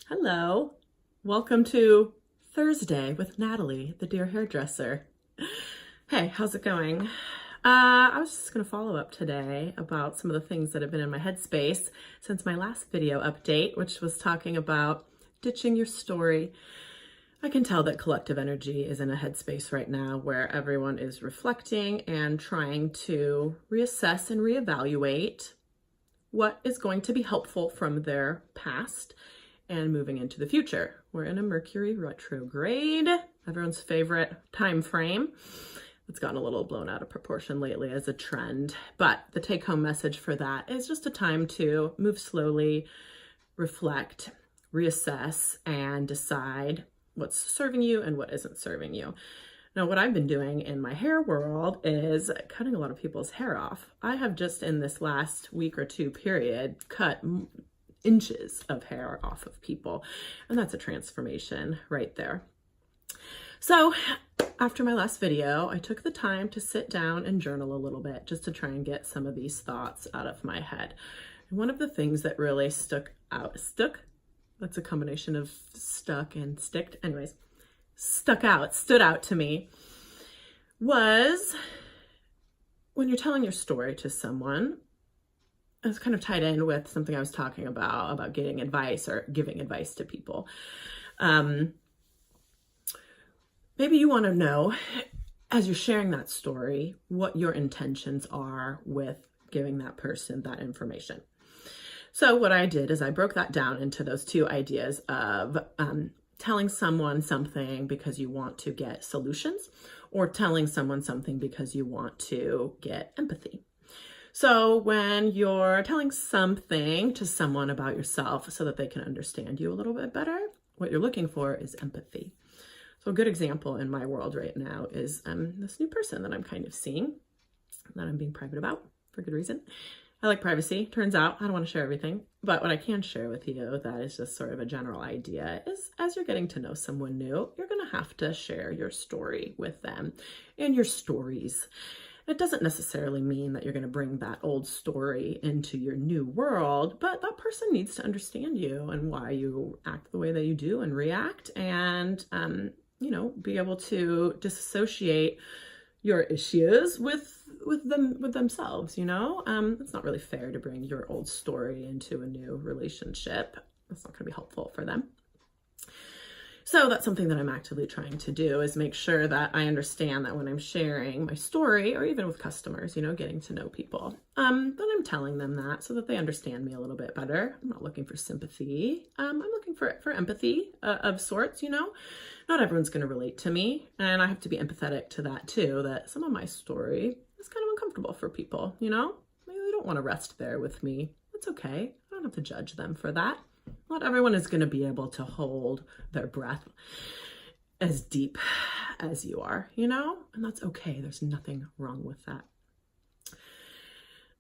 Hello. Welcome to Thursday with Natalie, the dear hairdresser. Hey, how's it going? I was just going to follow up today about some of the things that have been in my headspace since my last video update, which was talking about ditching your story. I can tell that collective energy is in a headspace right now where everyone is reflecting and trying to reassess and reevaluate what is going to be helpful from their past and moving into the future. We're in a Mercury retrograde, everyone's favorite time frame. It's gotten a little blown out of proportion lately as a trend, but the take-home message for that is just a time to move slowly, reflect, reassess, and decide what's serving you and what isn't serving you. Now, what I've been doing in my hair world is cutting a lot of people's hair off. I have just in this last week or two period cut inches of hair off of people, and that's a transformation right there. So after my last video, I took the time to sit down and journal a little bit just to try and get some of these thoughts out of my head. And one of the things that really stood out to me was when you're telling your story to someone. It's kind of tied in with something I was talking about getting advice or giving advice to people. Maybe you want to know, as you're sharing that story, what your intentions are with giving that person that information. So what I did is I broke that down into those two ideas of telling someone something because you want to get solutions, or telling someone something because you want to get empathy. So when you're telling something to someone about yourself so that they can understand you a little bit better, what you're looking for is empathy. So a good example in my world right now is this new person that I'm kind of seeing, that I'm being private about for good reason. I like privacy. Turns out I don't want to share everything, but what I can share with you that is just sort of a general idea is as you're getting to know someone new, you're going to have to share your story with them and your stories. It doesn't necessarily mean that you're going to bring that old story into your new world, but that person needs to understand you and why you act the way that you do and react, and be able to disassociate your issues with themselves. It's not really fair to bring your old story into a new relationship. It's not going to be helpful for them. So that's something that I'm actively trying to do, is make sure that I understand that when I'm sharing my story, or even with customers, getting to know people, that I'm telling them that so that they understand me a little bit better. I'm not looking for sympathy. I'm looking for empathy of sorts. Not everyone's going to relate to me, and I have to be empathetic to that too, that some of my story is kind of uncomfortable for people. Maybe they don't want to rest there with me. That's okay. I don't have to judge them for that. Not everyone is going to be able to hold their breath as deep as you are, and that's okay. There's nothing wrong with that.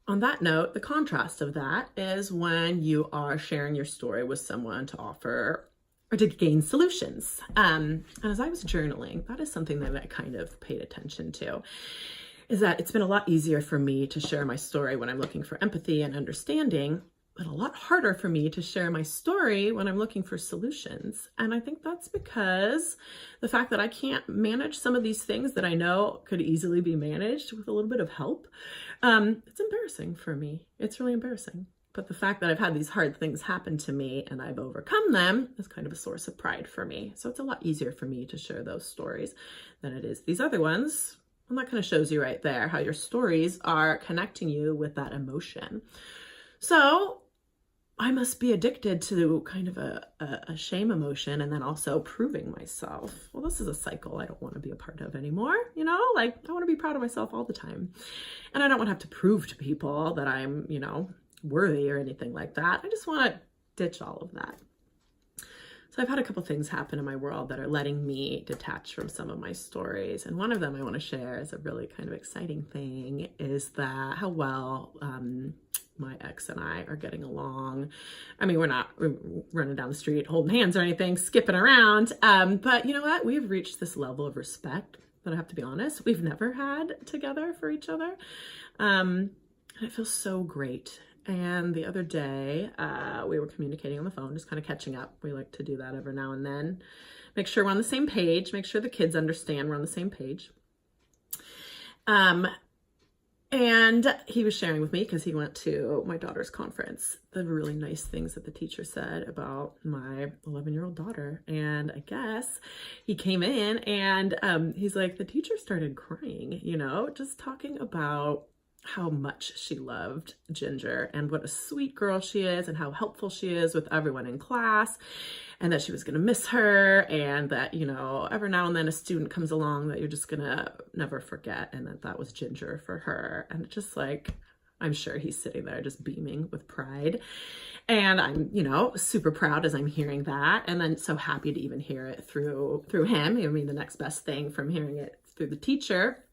On that note, the contrast of that is when you are sharing your story with someone to offer or to gain solutions. And as I was journaling, that is something that I kind of paid attention to, is that it's been a lot easier for me to share my story when I'm looking for empathy and understanding, but a lot harder for me to share my story when I'm looking for solutions. And I think that's because the fact that I can't manage some of these things that I know could easily be managed with a little bit of help, it's embarrassing for me. It's really embarrassing. But the fact that I've had these hard things happen to me and I've overcome them is kind of a source of pride for me. So it's a lot easier for me to share those stories than it is these other ones. And that kind of shows you right there how your stories are connecting you with that emotion. So I must be addicted to kind of a shame emotion, and then also proving myself. Well, this is a cycle I don't want to be a part of anymore. I want to be proud of myself all the time. And I don't want to have to prove to people that I'm, worthy or anything like that. I just want to ditch all of that. So I've had a couple things happen in my world that are letting me detach from some of my stories. And one of them I want to share is a really kind of exciting thing, is that how well my ex and I are getting along. I mean, we're not running down the street holding hands or anything, skipping around. But you know what? We've reached this level of respect that I have to be honest, we've never had together for each other. And it feels so great. And the other day, we were communicating on the phone, just kind of catching up. We like to do that every now and then. Make sure we're on the same page, make sure the kids understand we're on the same page. And he was sharing with me, because he went to my daughter's conference, the really nice things that the teacher said about my 11-year-old daughter. And I guess he came in and he's like, the teacher started crying, just talking about how much she loved Ginger and what a sweet girl she is and how helpful she is with everyone in class, and that she was going to miss her, and that, every now and then a student comes along that you're just going to never forget, and that was Ginger for her. And just like, I'm sure he's sitting there just beaming with pride. And I'm, super proud as I'm hearing that, and then so happy to even hear it through him. I mean, the next best thing from hearing it through the teacher.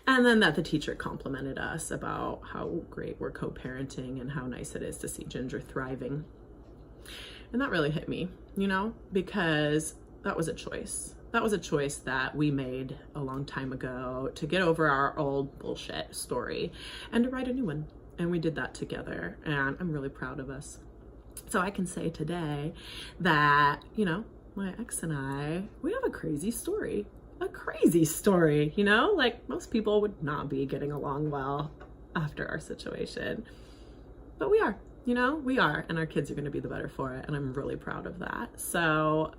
And then that the teacher complimented us about how great we're co-parenting and how nice it is to see Ginger thriving. And that really hit me, because that was a choice. That was a choice that we made a long time ago to get over our old bullshit story and to write a new one. And we did that together, and I'm really proud of us. So I can say today that, my ex and I, we have a crazy story. Like most people would not be getting along well after our situation, but we are, and our kids are going to be the better for it. And I'm really proud of that. So,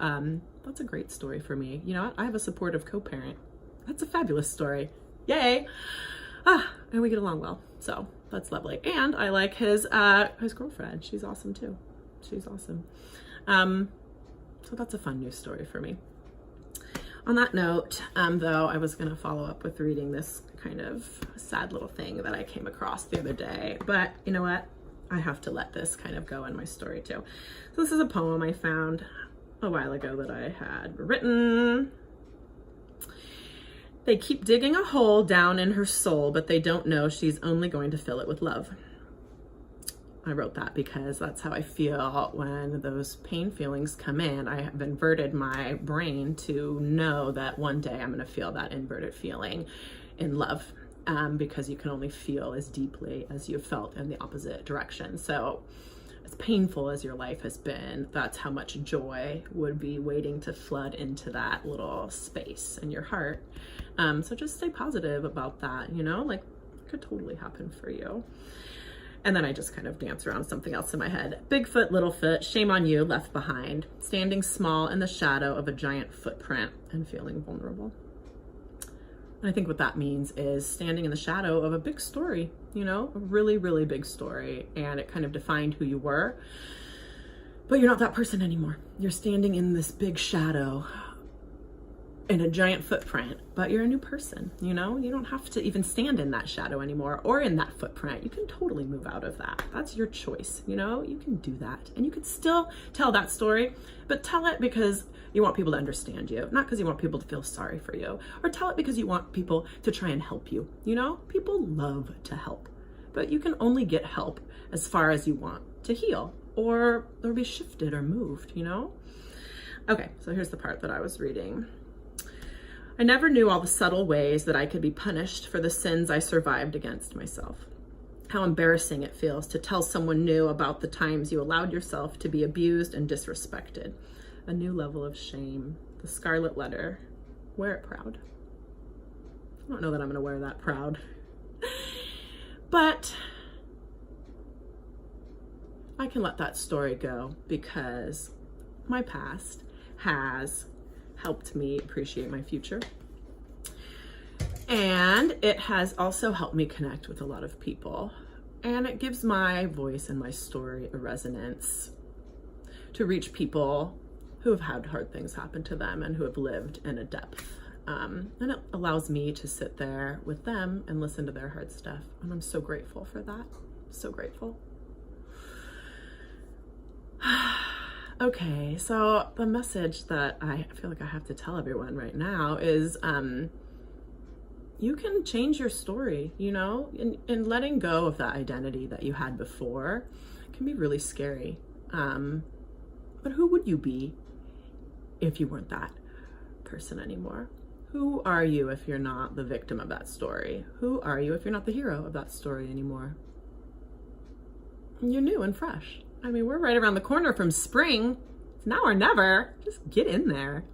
that's a great story for me. I have a supportive co-parent. That's a fabulous story. Yay. And we get along well. So that's lovely. And I like his girlfriend. She's awesome too. She's awesome. So that's a fun news story for me. On that note, though, I was going to follow up with reading this kind of sad little thing that I came across the other day, but you know what? I have to let this kind of go in my story too. So this is a poem I found a while ago that I had written. They keep digging a hole down in her soul, but they don't know she's only going to fill it with love. I wrote that because that's how I feel when those pain feelings come in. I have inverted my brain to know that one day I'm going to feel that inverted feeling in love, because you can only feel as deeply as you've felt in the opposite direction. So as painful as your life has been, that's how much joy would be waiting to flood into that little space in your heart. So just stay positive about that, like it could totally happen for you. And then I just kind of dance around something else in my head. Big foot, little foot, shame on you, left behind, standing small in the shadow of a giant footprint and feeling vulnerable. And I think what that means is standing in the shadow of a big story, a really, really big story. And it kind of defined who you were, but you're not that person anymore. You're standing in this big shadow in a giant footprint, but you're a new person, you don't have to even stand in that shadow anymore or in that footprint. You can totally move out of that. That's your choice. You can do that, and you can still tell that story, but tell it because you want people to understand you, not because you want people to feel sorry for you, or tell it because you want people to try and help you. People love to help, but you can only get help as far as you want to heal or be shifted or moved, Okay, so here's the part that I was reading. I never knew all the subtle ways that I could be punished for the sins I survived against myself. How embarrassing it feels to tell someone new about the times you allowed yourself to be abused and disrespected. A new level of shame. The scarlet letter. Wear it proud. I don't know that I'm going to wear that proud. But I can let that story go because my past has helped me appreciate my future. And it has also helped me connect with a lot of people. And it gives my voice and my story a resonance to reach people who have had hard things happen to them and who have lived in a depth. And it allows me to sit there with them and listen to their hard stuff. And I'm so grateful for that. So grateful. Okay, so the message that I feel like I have to tell everyone right now is you can change your story, and letting go of that identity that you had before can be really scary. But who would you be if you weren't that person anymore? Who are you if you're not the victim of that story? Who are you if you're not the hero of that story anymore? You're new and fresh. I mean, we're right around the corner from spring. It's now or never. Just get in there.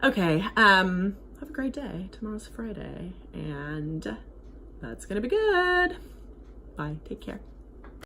Okay, have a great day. Tomorrow's Friday, and that's gonna be good. Bye, take care.